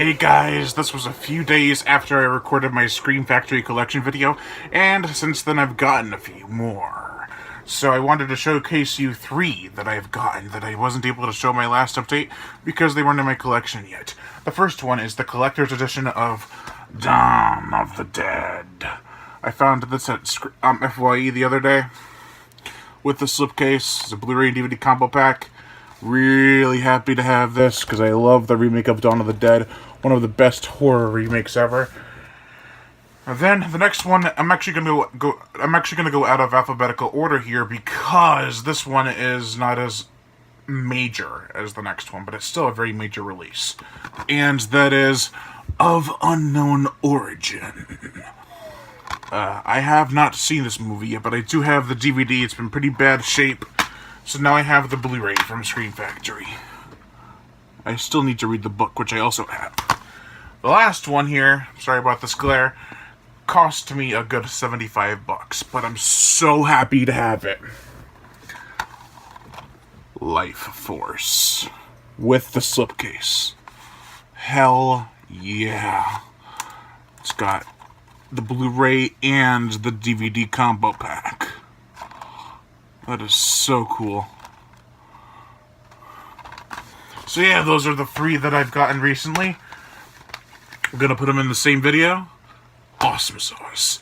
Hey guys, this was a few days after I recorded my Scream Factory collection video, and since then I've gotten a few more. So I wanted to showcase you 3 that I've gotten that I wasn't able to show my last update because they weren't in my collection yet. The first one is the collector's edition of Dawn of the Dead. I found this at FYE the other day with the slipcase. It's a Blu-ray and DVD combo pack. Really happy to have this because I love the remake of Dawn of the Dead, one of the best horror remakes ever. And then the next one, I'm actually gonna go out of alphabetical order here because this one is not as major as the next one, but it's still a very major release, and that is Of Unknown Origin. I have not seen this movie yet, but I do have the DVD. It's been pretty bad shape. So now I have the Blu-ray from Scream Factory. I still need to read the book, which I also have. The last one here, sorry about this glare, cost me a good $75, but I'm so happy to have it. Life Force. With the slipcase. Hell yeah. It's got the Blu-ray and the DVD combo pack. That is so cool. So yeah, those are the 3 that I've gotten recently. I'm gonna put them in the same video. Awesome sauce.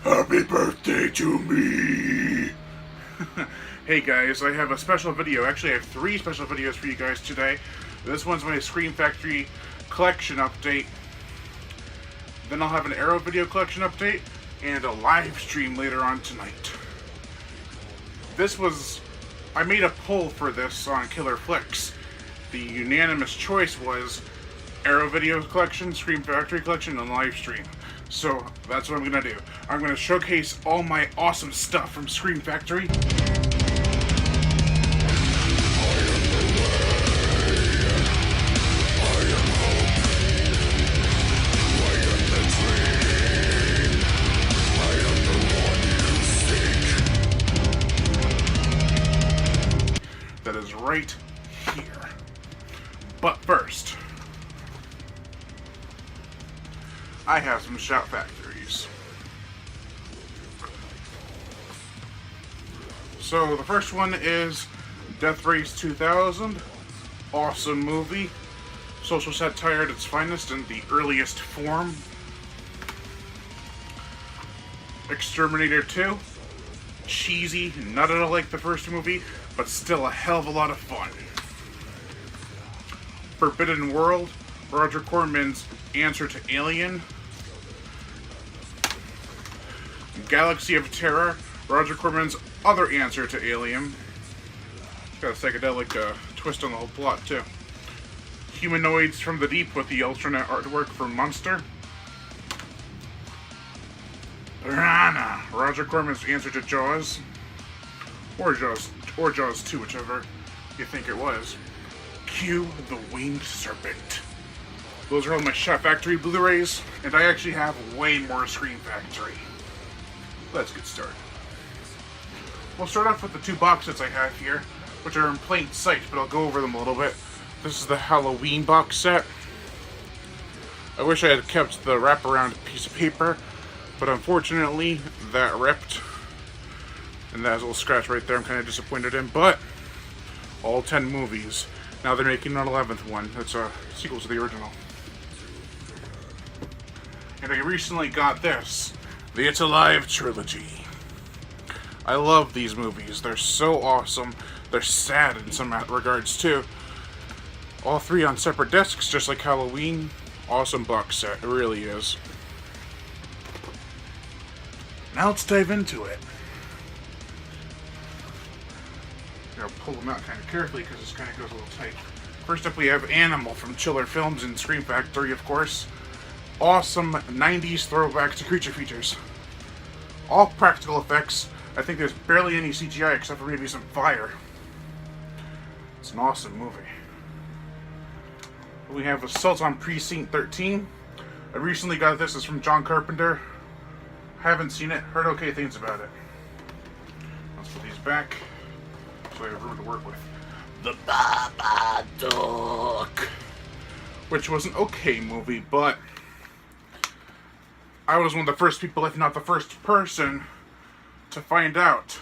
Happy birthday to me! Hey guys, I have a special video. Actually, I have 3 special videos for you guys today. This one's my Scream Factory collection update. Then I'll have an Arrow video collection update and a live stream later on tonight. I made a poll for this on Killer Flicks. The unanimous choice was Arrow video collection, Scream Factory collection, and live stream. So that's what I'm gonna do. I'm gonna showcase all my awesome stuff from Scream Factory. That is right here. But first, I have some Shout Factories. So the first one is Death Race 2000. Awesome movie. Social satire at its finest in the earliest form. Exterminator 2. Cheesy, not at all like the first movie, but still a hell of a lot of fun. Forbidden World, Roger Corman's answer to Alien. Galaxy of Terror, Roger Corman's other answer to Alien. Got a psychedelic twist on the whole plot, too. Humanoids from the Deep with the alternate artwork for Monster. Piranha, Roger Corman's answer to Jaws. Or Jaws 2, whichever you think it was. Q, the Winged Serpent. Those are all my Shout Factory Blu-rays, and I actually have way more Scream Factory. Let's get started. We'll start off with the 2 box sets I have here, which are in plain sight, but I'll go over them a little bit. This is the Halloween box set. I wish I had kept the wraparound piece of paper, but unfortunately that ripped. And that has a little scratch right there I'm kind of disappointed in, but all 10 movies. Now they're making an 11th one. That's a sequel to the original. And I recently got this, the It's Alive trilogy. I love these movies. They're so awesome. They're sad in some regards too. All 3 on separate discs, just like Halloween. Awesome box set. It really is. Now let's dive into it. I'll pull them out kind of carefully because this kind of goes a little tight. First up we have Animal from Chiller Films and Scream Factory, of course. Awesome 90s throwbacks to creature features. All practical effects. I think there's barely any CGI except for maybe some fire. It's an awesome movie. We have Assault on Precinct 13. I recently got this. It's from John Carpenter. Haven't seen it. Heard okay things about it. Let's put these back, so I have room to work with. The Babadook, which was an okay movie, but I was one of the first people, if not the first person, to find out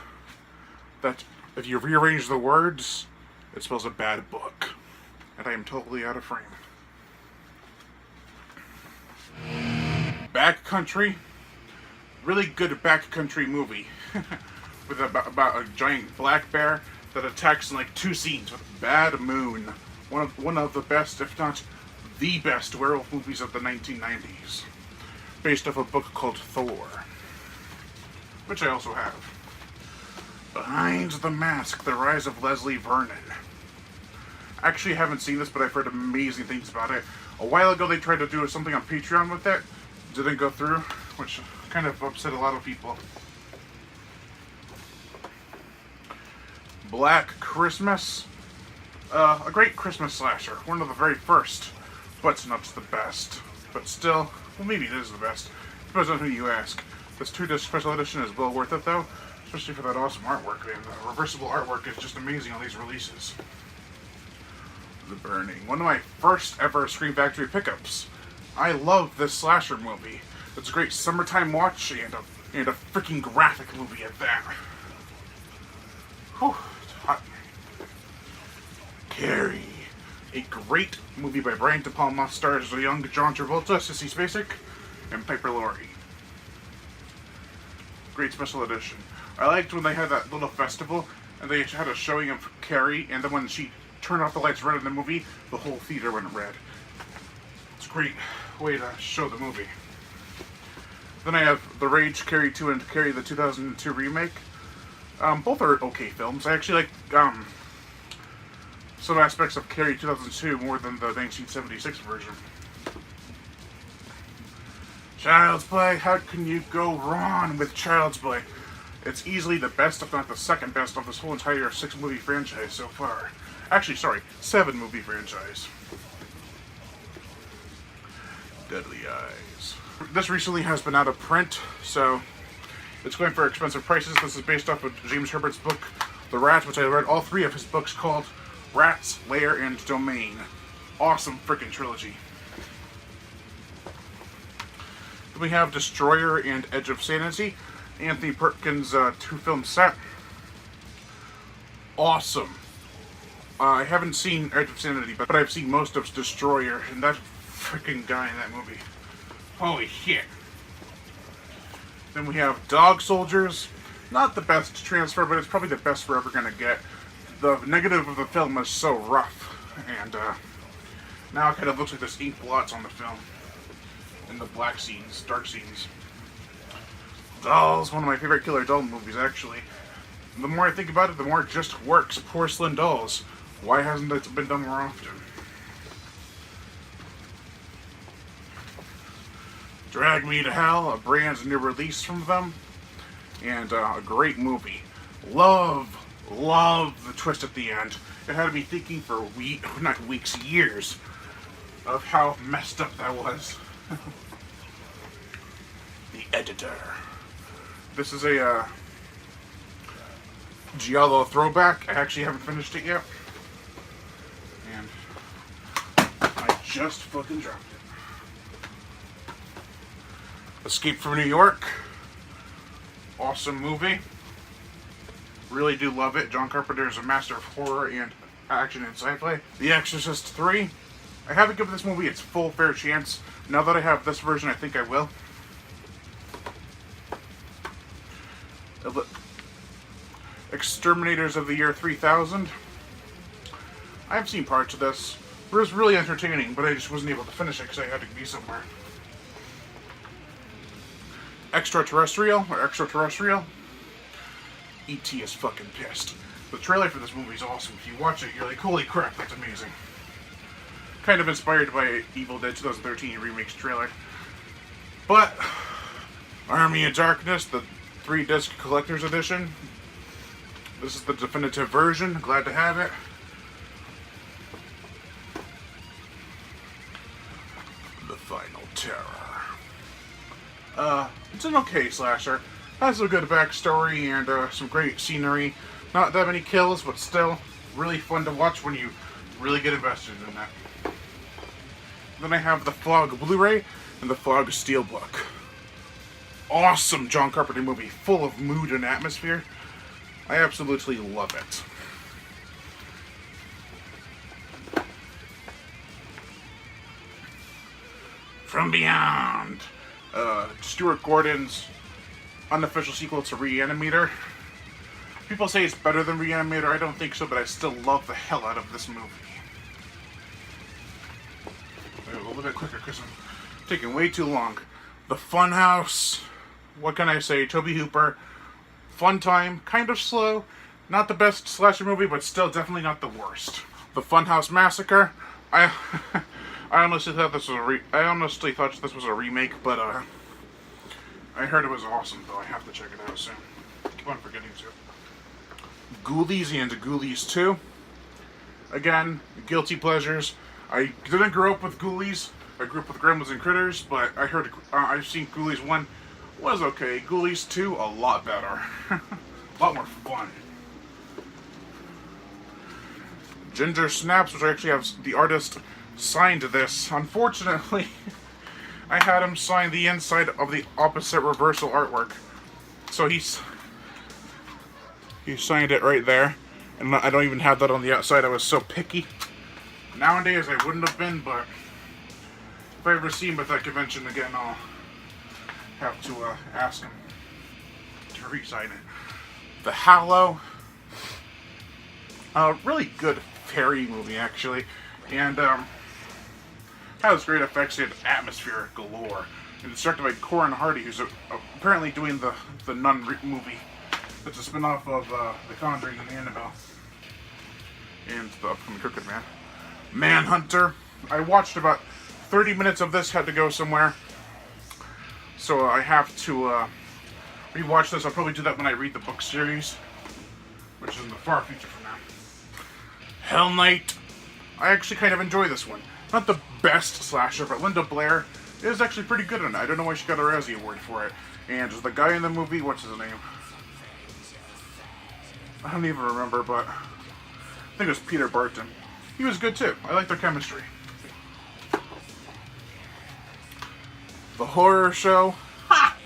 that if you rearrange the words, it spells a bad book. And I am totally out of frame. Backcountry. Really good backcountry movie. With about a giant black bear that attacks in like 2 scenes with Bad Moon. One of the best, if not the best, werewolf movies of the 1990s. Based off a book called Thor. Which I also have. Behind the Mask, The Rise of Leslie Vernon. I actually haven't seen this, but I've heard amazing things about it. A while ago they tried to do something on Patreon with it. Didn't go through, which kind of upset a lot of people. Black Christmas. A great Christmas slasher. One of the very first, but not the best. But still, well, maybe it is the best. Depends on who you ask. This 2-disc special edition is well worth it, though. Especially for that awesome artwork, man. The reversible artwork is just amazing on these releases. The Burning. One of my first ever Scream Factory pickups. I love this slasher movie. It's a great summertime watch and a freaking graphic movie at that. Whew, it's hot. Carrie. A great movie by Brian De Palma, stars the young John Travolta, Sissy Spacek, and Piper Laurie. Great special edition. I liked when they had that little festival and they had a showing of Carrie, and then when she turned off the lights red in the movie, the whole theater went red. It's a great way to show the movie. Then I have The Rage, Carrie 2, and Carrie the 2002 remake. Both are okay films. I actually like some aspects of Carrie 2002 more than the 1976 version. Child's Play. How can you go wrong with Child's Play? It's easily the best, if not the second best, of this whole entire 6-movie franchise so far. Actually, sorry, 7-movie franchise. Deadly Eyes. This recently has been out of print, so it's going for expensive prices. This is based off of James Herbert's book, The Rat, which I read all 3 of his books called Rats, Lair, and Domain. Awesome freaking trilogy. Then we have Destroyer and Edge of Sanity. Anthony Perkins 2-film set. Awesome. I haven't seen Edge of Sanity, but I've seen most of Destroyer, and that freaking guy in that movie. Holy shit. Then we have Dog Soldiers. Not the best transfer, but it's probably the best we're ever going to get. The negative of the film is so rough, and now it kind of looks like there's ink blots on the film. In the black scenes, dark scenes. Dolls, one of my favorite Killer Doll movies, actually. The more I think about it, the more it just works. Porcelain Dolls. Why hasn't it been done more often? Drag Me to Hell, a brand new release from them. And a great movie. Love the twist at the end. It had me thinking for years, of how messed up that was. The Editor. This is a Giallo throwback. I actually haven't finished it yet. And I just fucking dropped it. Escape from New York. Awesome movie. Really do love it. John Carpenter is a master of horror and action and sci-fi. The Exorcist 3. I haven't given this movie its full fair chance. Now that I have this version, I think I will. Exterminators of the Year 3000. I've seen parts of this. It was really entertaining, but I just wasn't able to finish it because I had to be somewhere. Extraterrestrial. E.T. is fucking pissed. The trailer for this movie is awesome. If you watch it, you're like, holy crap, that's amazing. Kind of inspired by Evil Dead 2013 Remake's trailer. But Army of Darkness, the 3-disc collector's edition. This is the definitive version. Glad to have it. The Final Terror. It's an okay slasher. Has a good backstory and some great scenery. Not that many kills, but still really fun to watch when you really get invested in that. Then I have the Fog Blu-ray and the Fog Steelbook. Awesome John Carpenter movie, full of mood and atmosphere. I absolutely love it. From Beyond, Stuart Gordon's unofficial sequel to Reanimator. People say it's better than Reanimator. I don't think so, but I still love the hell out of this movie. A little bit quicker because I'm taking way too long. The Funhouse. What can I say? Tobe Hooper. Fun time. Kind of slow. Not the best slasher movie, but still definitely not the worst. The Funhouse Massacre. I honestly thought this was a remake, but I heard it was awesome, though. I have to check it out soon. Keep on forgetting to. Ghoulies and Ghoulies 2. Again, guilty pleasures. I didn't grow up with Ghoulies. I grew up with Gremlins and Critters, but I heard I've seen Ghoulies 1 was okay. Ghoulies 2 a lot better, a lot more fun. Ginger Snaps, which I actually have the artist signed this. Unfortunately, I had him sign the inside of the opposite reversal artwork, so he signed it right there, and I don't even have that on the outside. I was so picky. Nowadays I wouldn't have been, but if I ever see him at that convention again, I'll have to ask him to re-sign it. The Hallow, a really good fairy movie actually, and has great effects and atmosphere galore. And it's directed by Corin Hardy, who's apparently doing the Nun movie. It's a spin-off of The Conjuring and Annabelle. And the upcoming Crooked Man. Manhunter. I watched about 30 minutes of this, had to go somewhere. So I have to rewatch this. I'll probably do that when I read the book series, which is in the far future from now. Hell Knight. I actually kind of enjoy this one. Not the best slasher, but Linda Blair is actually pretty good in it. I don't know why she got a Razzie Award for it. And the guy in the movie, what's his name? I don't even remember, but I think it was Peter Barton. He was good too. I like their chemistry. The Horror Show. Ha!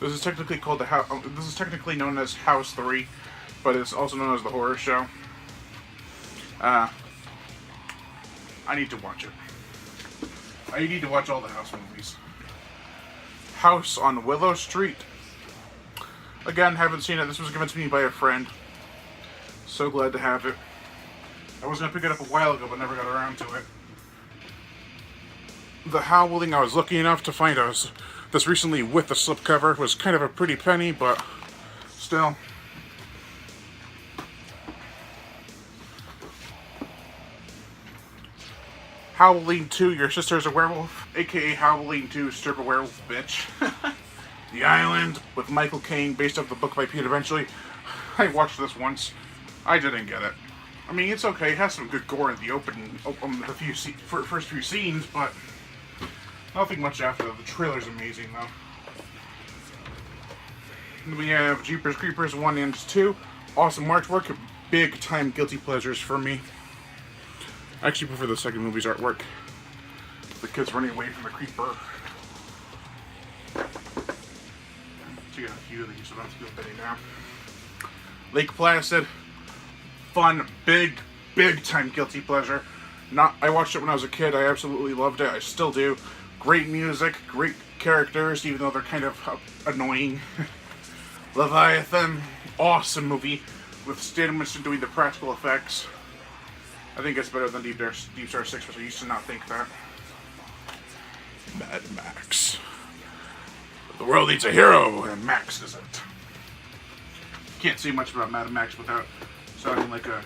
This is technically called the house. This is technically known as House 3, but it's also known as the Horror Show. I need to watch it. I need to watch all the House movies. House on Willow Street. Again, haven't seen it. This was given to me by a friend. So glad to have it. I was going to pick it up a while ago, but never got around to it. The Howling, I was lucky enough to find this recently with the slipcover. Was kind of a pretty penny, but still. Howling 2, Your Sister's a Werewolf, aka Howling 2, Strip a Werewolf Bitch. The Island, with Michael Caine, based off the book by Pete Eventually. I watched this once. I didn't get it. I mean, it's okay. It has some good gore in the opening, the first few scenes, but nothing much after that. The trailer's amazing, though. And we have Jeepers Creepers 1 and 2. Awesome artwork. Big time guilty pleasures for me. I actually prefer the second movie's artwork. The kids running away from the creeper. So you got a few of these, so that's good betting now. Lake Placid. Fun, big time guilty pleasure. I watched it when I was a kid. I absolutely loved it. I still do. Great music, great characters, even though they're kind of annoying. Leviathan, awesome movie with Stan Winston doing the practical effects. I think it's better than Deep Star 6, but I used to not think that. Mad Max. The world needs a hero, and Max doesn't. Can't say much about Mad Max without sounding like a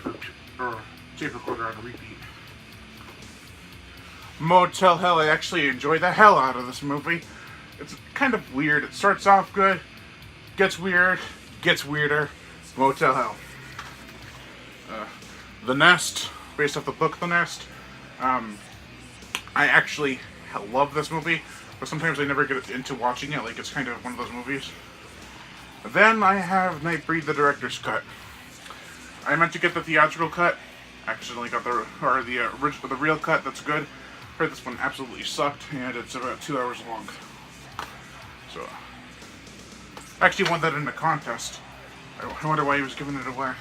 tape recorder on a repeat. Motel Hell, I actually enjoy the hell out of this movie. It's kind of weird. It starts off good, gets weird, gets weirder. Motel Hell. The Nest, based off the book The Nest. I actually love this movie, but sometimes I never get into watching it. Like, it's kind of one of those movies. Then I have Nightbreed, the director's cut. I meant to get the theatrical cut. Accidentally got the original, the real cut. That's good. Heard this one absolutely sucked, and it's about 2 hours long. So, I actually won that in a contest. I wonder why he was giving it away.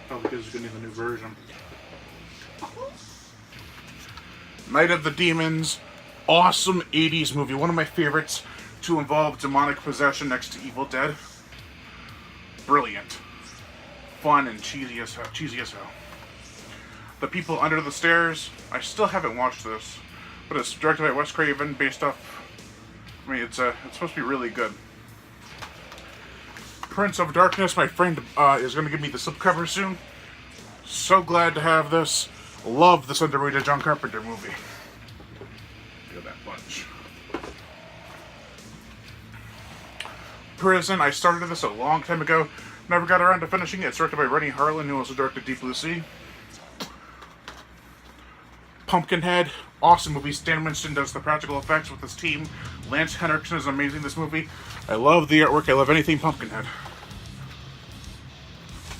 Probably because he's getting the new version. Night of the Demons, awesome 80s movie. One of my favorites to involve demonic possession next to Evil Dead. Brilliant. Fun and cheesy as hell. The People Under the Stairs. I still haven't watched this, but it's directed by Wes Craven, based off. I mean, it's supposed to be really good. Prince of Darkness. My friend is going to give me the slipcover soon. So glad to have this. Love this underrated John Carpenter movie. Feel that bunch. Prison. I started this a long time ago. Never got around to finishing it. It's directed by Renny Harlin, who also directed Deep Blue Sea. Pumpkinhead. Awesome movie. Stan Winston does the practical effects with his team. Lance Henriksen is amazing in this movie. I love the artwork. I love anything Pumpkinhead.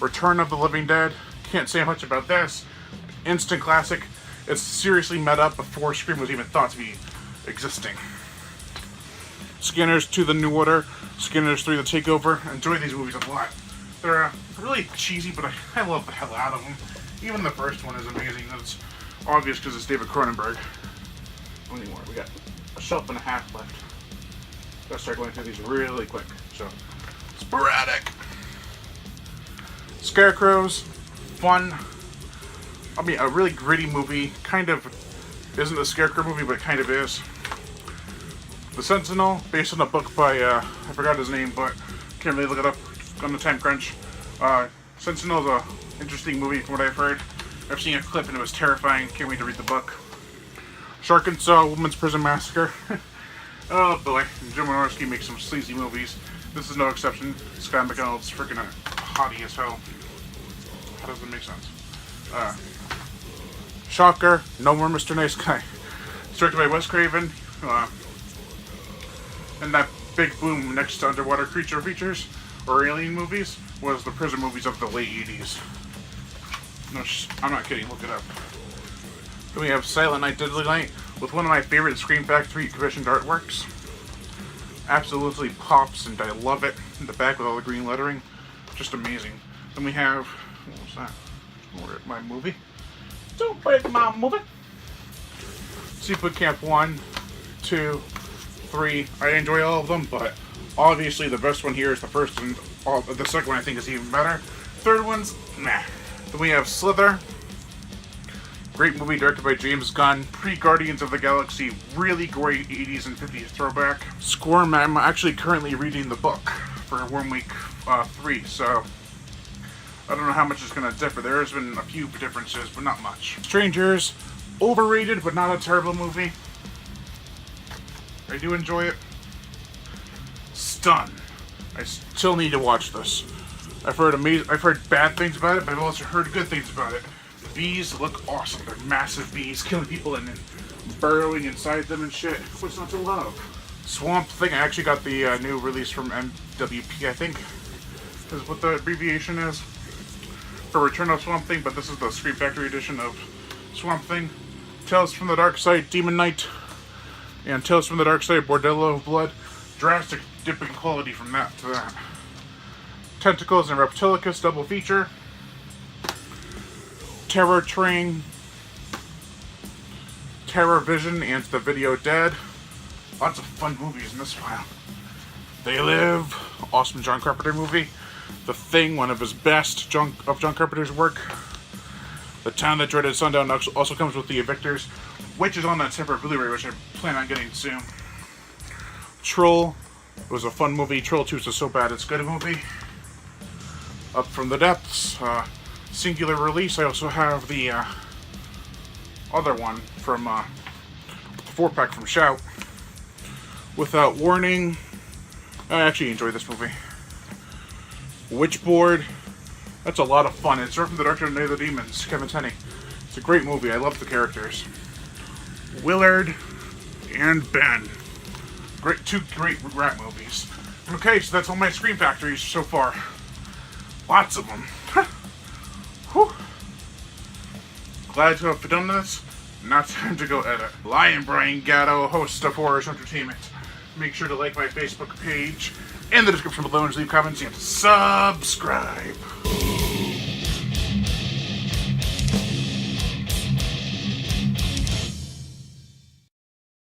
Return of the Living Dead. Can't say much about this. Instant classic. It's seriously met up before Scream was even thought to be existing. Scanners 2: The New Order. Scanners 3: The Takeover. Enjoy these movies a lot. They're really cheesy, but I love the hell out of them. Even the first one is amazing. It's obvious because it's David Cronenberg. How many more? We got a shelf and a half left. Gotta start going through these really quick. So, sporadic. Scarecrows. Fun. I mean, a really gritty movie. Kind of isn't a Scarecrow movie, but it kind of is. The Sentinel, based on a book by, I forgot his name, but can't really look it up on the time crunch. Sentinel is a interesting movie from what I've heard. I've seen a clip and it was terrifying. Can't wait to read the book. Sharknsaw, Women's Prison Massacre. Oh boy, Jim Wynorski makes some sleazy movies. This is no exception. Scott McDonald's freaking hottie as hell. How does that make sense? Shocker, No More Mr. Nice Guy. It's directed by Wes Craven. And that big boom next to underwater creature features or alien movies was the prison movies of the late 80s. No, I'm not kidding, look it up. Then we have Silent Night, Deadly Night with one of my favorite Scream Factory commissioned artworks. Absolutely pops and I love it. In the back with all the green lettering. Just amazing. Then we have, what was that? My movie? Don't break my movie! Seafood Camp 1, 2, 3. I enjoy all of them, but obviously the best one here is the first one. The second one I think is even better. Third one's meh. Then we have Slither. Great movie directed by James Gunn. Pre-Guardians of the Galaxy. Really great 80s and 50s throwback. Squirm, I'm actually currently reading the book for Worm Week 3, so I don't know how much it's going to differ. There's been a few differences, but not much. Strangers. Overrated, but not a terrible movie. I do enjoy it. Stun. I still need to watch this. I've heard bad things about it, but I've also heard good things about it. The bees look awesome. They're massive bees, killing people and burrowing inside them and shit. What's not to love? Swamp Thing. I actually got the new release from MWP, I think, is what the abbreviation is, for Return of Swamp Thing, but this is the Scream Factory edition of Swamp Thing. Tales from the Dark Side, Demon Knight, and Tales from the Dark Side, Bordello of Blood. Drastic dip in quality from that to that. Tentacles and Reptilicus double feature. Terror Train, Terror Vision, and The Video Dead. Lots of fun movies in this file. They Live, awesome John Carpenter movie. The Thing, one of his best John Carpenter's work. The Town That Dreaded Sundown also comes with The Evictors, which is on that separate Blu-ray, which I plan on getting soon. Troll, it was a fun movie. Troll 2 is so bad it's good movie. Up from the Depths, singular release. I also have the other one from the 4-pack from Shout. Without Warning. I actually enjoy this movie. Witchboard. That's a lot of fun. It's from the director of Night of the Demons, Kevin Tenney. It's a great movie. I love the characters. Willard and Ben. Two great rat movies. Okay, so that's all my Scream Factories so far. Lots of them. Whew. Glad to have done this. Now time to go edit. Lion Brian Gatto, host of Horrors Entertainment. Make sure to like my Facebook page in the description below and leave comments and subscribe.